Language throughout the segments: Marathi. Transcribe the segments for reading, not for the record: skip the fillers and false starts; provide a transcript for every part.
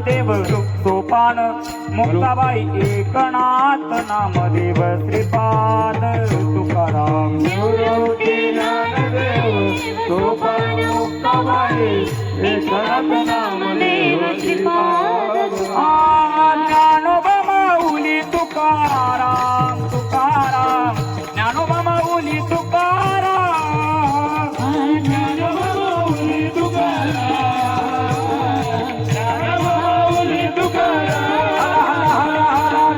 नामदेव सोपान मुक्ताबाई एकनाथ नामदेव श्रीपाद तुकाराम निवृत्ती ज्ञानदेव सोपान मुक्ताबाई एकनाथ नामदेव श्रीपाद ज्ञानोबा माऊली तुकाराम तुकाराम ज्ञानोबा माऊली तुकाराम ज्ञानोबा माऊली तुकाराम ज्ञानोबा माऊली तुकाराम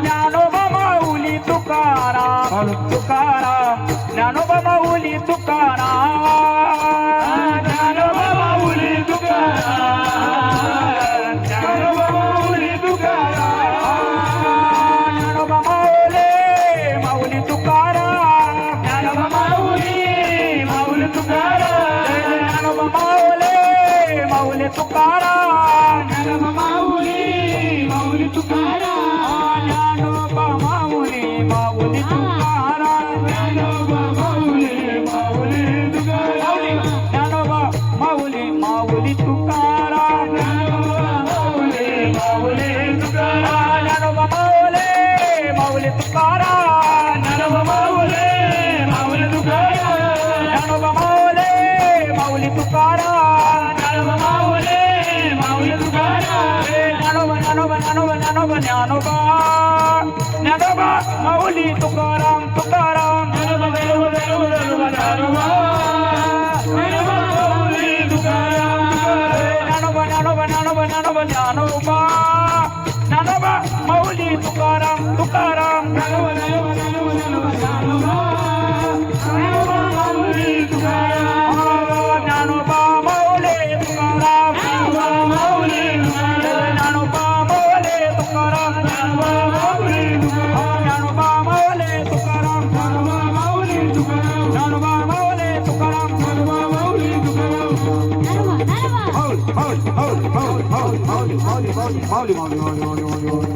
ज्ञानोबा माऊली तुकाराम तुकाराम ज्ञानोबा माऊली तुकाराम ज्ञानोबा माऊली तुकाराम ज्ञानोबा माऊली तुकाराम ज्ञानोबा माऊली माऊली तुकाराम ज्ञानोबा माऊली माऊली तुकाराम ज्ञानोबा माऊली माऊली तुकाराम ज्ञानोबा माऊली माऊली तुकाराम ज्ञानोबा माऊली माऊली तुकाराम ज्ञानोबा माऊली माऊली तुकाराम ज्ञानोबा माऊली माऊली तुकाराम ज्ञानोबा माऊली माऊली तुकाराम ज्ञानोबा माऊली माऊली तुकाराम ज्ञानोबा माऊली माऊली तुकाराम ज्ञानोबा माऊली माऊली तुकाराम ज्ञानोबा माऊली माऊली तुकाराम ज्ञानोबा ज्ञानोबा ज्ञानोबा ज्ञानोबा ज्ञानोबा ज्ञानोबा माऊली तुकाराम तुकाराम ज्ञानोबा ज्ञानोबा ज्ञानोबा ज्ञानोबा माऊली तुकाराम ज्ञानोबा ज्ञानोबा ज्ञानोबा ज्ञानोबा ज्ञानोबा ज्ञानोबा माऊली तुकाराम तुकाराम ज्ञानोबा ज्ञानोबा ज्ञानोबा ज्ञानोबा माऊली तुकाराम ज्ञानोबा माऊली तुकाराम ज्ञानोबा माऊली तुकाराम ज्ञानोबा माऊली तुकाराम ज्ञानोबा माऊली तुकाराम ज्ञानोबा माऊली तुकाराम ज्ञानोबा माऊली तुकाराम ज्ञानोबा माऊली तुकाराम ज्ञानोबा माऊली तुकाराम माऊली माऊली माऊली माऊली माऊली माऊली माऊली माऊली माऊली